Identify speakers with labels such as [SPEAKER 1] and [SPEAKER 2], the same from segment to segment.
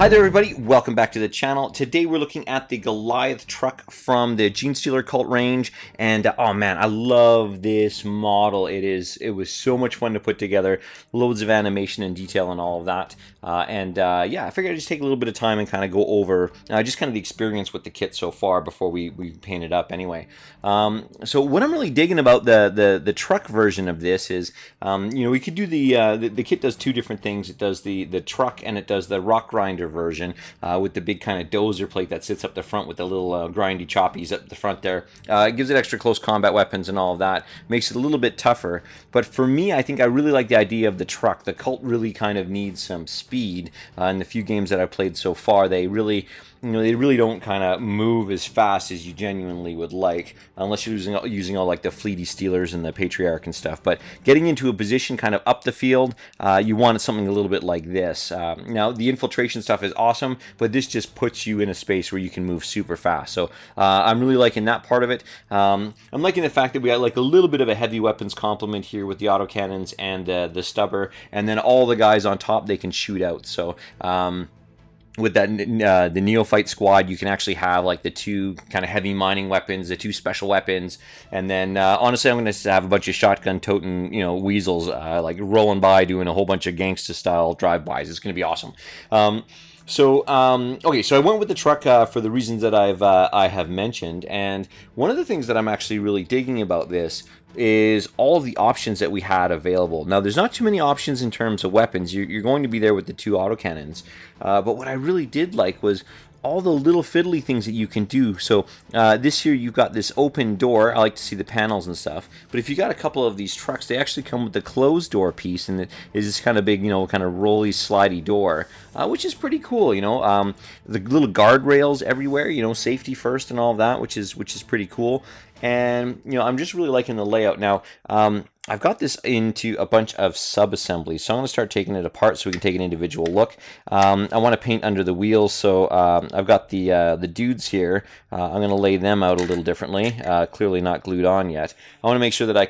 [SPEAKER 1] Hi there everybody, welcome back to the channel. Today we're looking at the Goliath Truck from the Genestealer cult range, and oh man, I love this model. It was so much fun to put together, loads of animation and detail and all of that. Yeah, I figured I'd just take a little bit of time and kind of go over just kind of the experience with the kit so far before we paint it up anyway. So what I'm really digging about the truck version of this is, we could do the kit does two different things. It does the truck and it does the rock grinder version with the big kind of dozer plate that sits up the front with the little grindy choppies up the front there. It gives it extra close combat weapons and all of that. Makes it a little bit tougher. But for me, I think I really like the idea of the truck. The cult really kind of needs some speed. In the few games that I've played so far, they really don't kind of move as fast as you genuinely would like, unless you're using all like the fleety stealers and the patriarch and stuff. But getting into a position kind of up the field, you want something a little bit like this. Now the infiltration stuff is awesome, but this just puts you in a space where you can move super fast. So I'm really liking that part of it. I'm liking the fact that we got like a little bit of a heavy weapons complement here with the autocannons and the stubber, and then all the guys on top they can shoot out. So with that the neophyte squad, you can actually have like the two kind of heavy mining weapons, the two special weapons, and then honestly I'm going to have a bunch of shotgun toting weasels like rolling by doing a whole bunch of gangsta style drive-bys. It's going to be awesome. Okay, so I went with the truck for the reasons that I have mentioned, and one of the things that I'm actually really digging about this is all of the options that we had available. Now, there's not too many options in terms of weapons. You're going to be there with the two autocannons, but what I really did like was all the little fiddly things that you can do. So this here, you've got this open door. I like to see the panels and stuff. But if you got a couple of these trucks, they actually come with the closed door piece, and it is this kind of big, kind of rolly, slidey door, which is pretty cool. The little guardrails everywhere. Safety first and all of that, which is pretty cool. And I'm just really liking the layout. Now I've got this into a bunch of sub-assemblies, so I'm going to start taking it apart so we can take an individual look. I want to paint under the wheels, so I've got the dudes here. I'm going to lay them out a little differently. Clearly not glued on yet. I want to make sure that I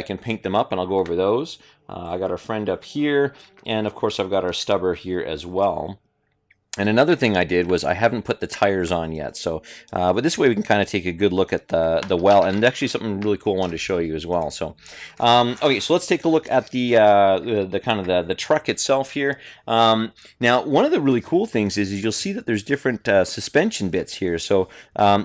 [SPEAKER 1] can paint them up, and I'll go over those. I got our friend up here, and of course I've got our stubber here as well. And another thing I did was I haven't put the tires on yet, so but this way we can kind of take a good look at the well, and actually something really cool I wanted to show you as well. So okay, so let's take a look at the kind of the truck itself here. Now, one of the really cool things is you'll see that there's different suspension bits here, so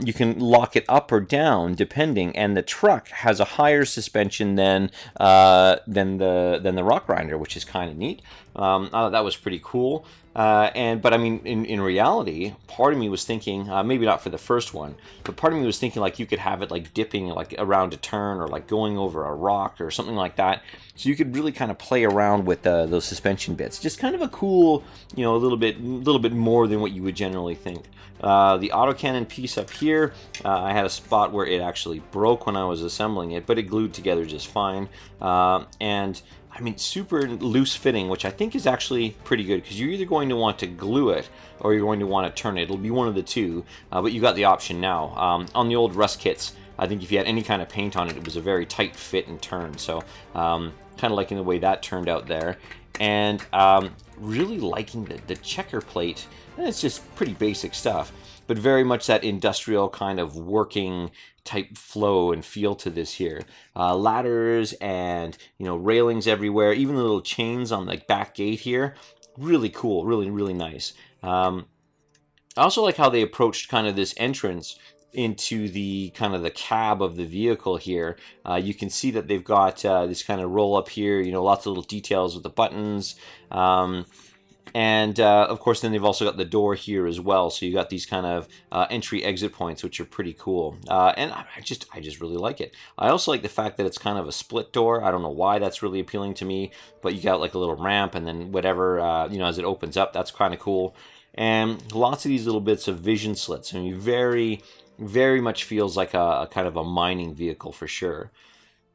[SPEAKER 1] you can lock it up or down depending, and the truck has a higher suspension than the rock grinder, which is kind of neat. I thought that was pretty cool. But I mean, in reality, part of me was thinking, maybe not for the first one, but part of me was thinking like you could have it like dipping like around a turn or like going over a rock or something like that. So you could really kind of play around with those suspension bits. Just kind of a cool, a little bit more than what you would generally think. The autocannon piece up here, I had a spot where it actually broke when I was assembling it, but it glued together just fine. And I mean, super loose fitting, which I think is actually pretty good, because you're either going to want to glue it or you're going to want to turn it. It'll be one of the two, but you got the option now. On the old Rust kits, I think if you had any kind of paint on it, it was a very tight fit and turn. So kind of liking the way that turned out there. And really liking the checker plate. And it's just pretty basic stuff, but very much that industrial kind of working type flow and feel to this here. Ladders and railings everywhere, even the little chains on the back gate here. Really cool, really nice. I also like how they approached kind of this entrance into the kind of the cab of the vehicle here. You can see that they've got this kind of roll up here, lots of little details with the buttons. And of course, then they've also got the door here as well. So you got these kind of entry-exit points, which are pretty cool. And I just really like it. I also like the fact that it's kind of a split door. I don't know why that's really appealing to me, but you got like a little ramp, and then whatever as it opens up, that's kind of cool. And lots of these little bits of vision slits. I mean, very much feels like a kind of a mining vehicle for sure.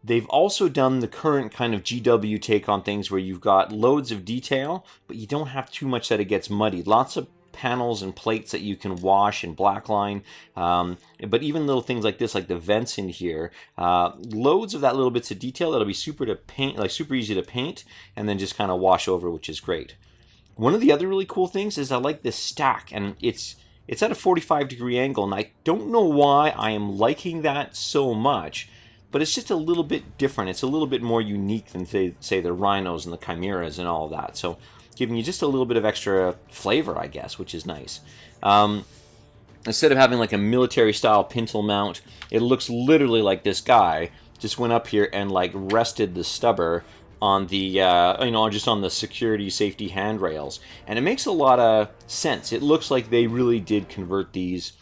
[SPEAKER 1] They've also done the current kind of GW take on things where you've got loads of detail, but you don't have too much that it gets muddied. Lots of panels and plates that you can wash and blackline, but even little things like this, like the vents in here, loads of that little bits of detail that'll be super easy to paint, and then just kind of wash over, which is great. One of the other really cool things is I like this stack, and it's at a 45-degree angle, and I don't know why I am liking that so much, but it's just a little bit different. It's a little bit more unique than, say the rhinos and the chimeras and all of that. So giving you just a little bit of extra flavor, I guess, which is nice. Instead of having like a military-style pintle mount, it looks literally like this guy just went up here and like rested the stubber on the, just on the security safety handrails. And it makes a lot of sense. It looks like they really did convert these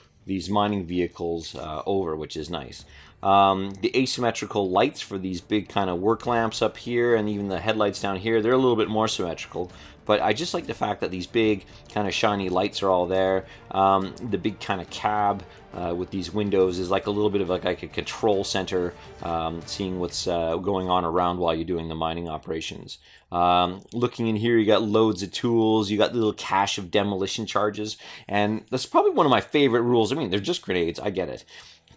[SPEAKER 1] mining vehicles over, which is nice. The asymmetrical lights for these big kind of work lamps up here, and even the headlights down here, they're a little bit more symmetrical. But I just like the fact that these big kind of shiny lights are all there. The big kind of cab with these windows is like a little bit of like a control center, seeing what's going on around while you're doing the mining operations. Looking in here, you got loads of tools. You got the little cache of demolition charges. And that's probably one of my favorite rules. I mean, they're just grenades. I get it.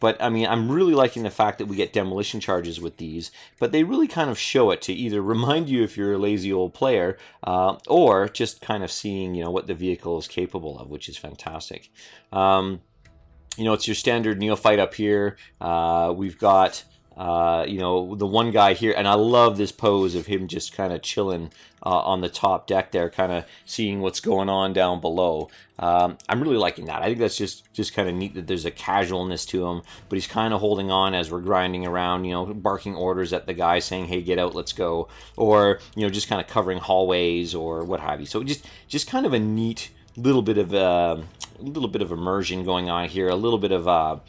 [SPEAKER 1] But, I mean, I'm really liking the fact that we get demolition charges with these, but they really kind of show it to either remind you if you're a lazy old player, or just kind of seeing, what the vehicle is capable of, which is fantastic. It's your standard neophyte up here. We've got, the one guy here, and I love this pose of him just kind of chilling on the top deck there, kind of seeing what's going on down below. I'm really liking that. I think that's just kind of neat that there's a casualness to him, but he's kind of holding on as we're grinding around, barking orders at the guy saying, hey, get out, let's go, or, just kind of covering hallways or what have you. So just kind of a neat little bit of immersion going on here, a little bit of I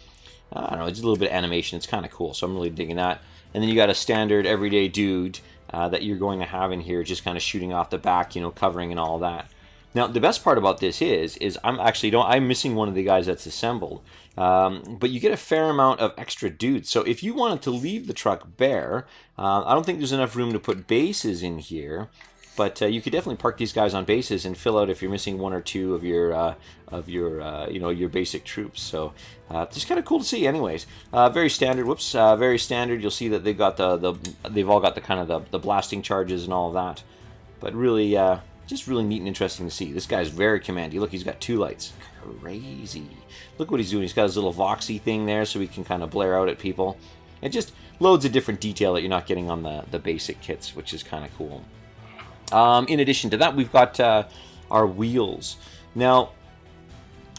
[SPEAKER 1] don't know, just a little bit of animation. It's kind of cool, so I'm really digging that. And then you got a standard everyday dude that you're going to have in here, just kind of shooting off the back, covering and all that. Now, the best part about this is I'm missing one of the guys that's assembled, but you get a fair amount of extra dudes. So if you wanted to leave the truck bare, I don't think there's enough room to put bases in here. But you could definitely park these guys on bases and fill out if you're missing one or two of your your basic troops. So just kind of cool to see. Anyways, very standard. Very standard. You'll see that they've got they've all got the kind of the blasting charges and all of that. But really, just really neat and interesting to see. This guy's very commandy. Look, he's got two lights. Crazy. Look what he's doing. He's got his little voxy thing there, so he can kind of blare out at people. And just loads of different detail that you're not getting on the basic kits, which is kind of cool. In addition to that, we've got our wheels. Now,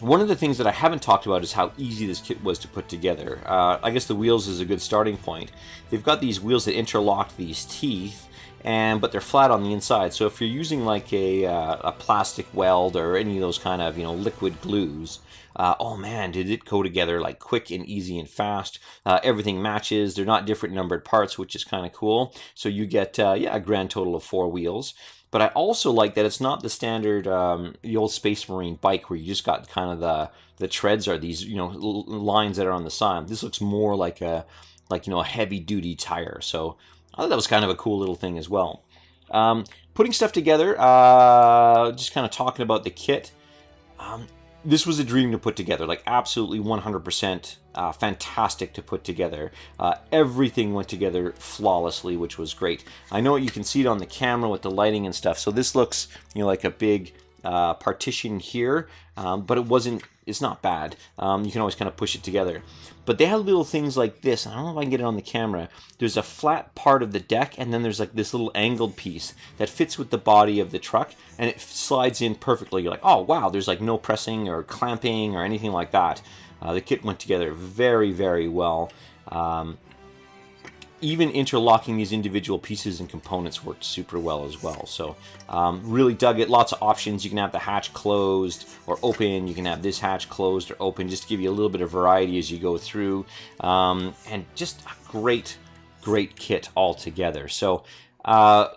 [SPEAKER 1] one of the things that I haven't talked about is how easy this kit was to put together. I guess the wheels is a good starting point. They've got these wheels that interlock these teeth, but they're flat on the inside. So if you're using like a plastic weld or any of those kind of liquid glues, oh man, did it go together like quick and easy and fast. Everything matches. They're not different numbered parts, which is kind of cool. So you get a grand total of 4 wheels. But I also like that it's not the standard the old Space Marine bike where you just got kind of the treads are these lines that are on the side. This looks more like a heavy duty tire. So I thought that was kind of a cool little thing as well. Putting stuff together, just kind of talking about the kit. This was a dream to put together, like absolutely 100% fantastic to put together. Everything went together flawlessly, which was great. I know you can see it on the camera with the lighting and stuff. So this looks, like a big partition here, but it's not bad. You can always kind of push it together. But they have little things like this. I don't know if I can get it on the camera. There's a flat part of the deck, and then there's like this little angled piece that fits with the body of the truck, and it slides in perfectly. You're like, oh wow, there's like no pressing or clamping or anything like that. The kit went together very, very well. Even interlocking these individual pieces and components worked super well as well. So really dug it. Lots of options. You can have the hatch closed or open. You can have this hatch closed or open, just to give you a little bit of variety as you go through. And just a great, great kit altogether. So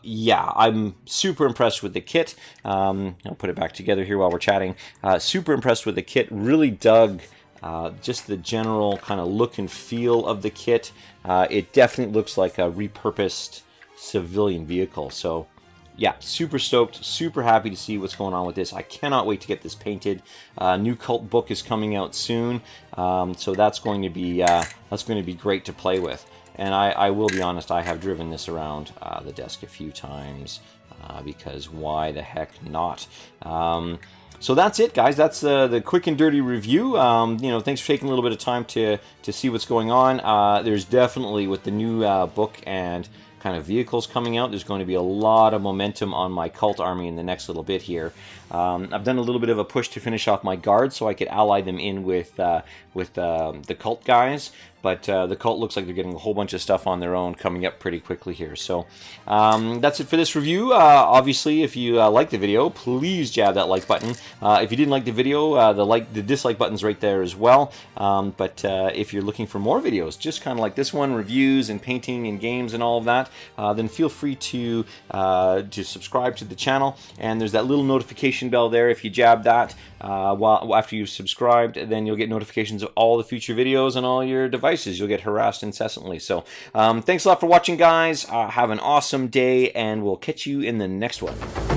[SPEAKER 1] yeah, I'm super impressed with the kit. I'll put it back together here while we're chatting. Super impressed with the kit. Really dug just the general kind of look and feel of the kit. It definitely looks like a repurposed civilian vehicle. So yeah, super stoked, super happy to see what's going on with this. I cannot wait to get this painted. New cult book is coming out soon, so that's going to be great to play with. And I will be honest, I have driven this around the desk a few times. because why the heck not? So that's it, guys. That's the quick and dirty review. Thanks for taking a little bit of time to see what's going on. There's definitely, with the new book and kind of vehicles coming out, there's going to be a lot of momentum on my cult army in the next little bit here. I've done a little bit of a push to finish off my guards so I could ally them in with the cult guys. But the cult looks like they're getting a whole bunch of stuff on their own coming up pretty quickly here. So that's it for this review. Obviously, if you like the video, please jab that like button. If you didn't like the video, the dislike button's right there as well. But if you're looking for more videos, just kind of like this one, reviews and painting and games and all of that, then feel free to subscribe to the channel. And there's that little notification bell there. If you jab that after you've subscribed, then you'll get notifications of all the future videos on all your devices. You'll get harassed incessantly. So thanks a lot for watching, guys. Have an awesome day, and we'll catch you in the next one.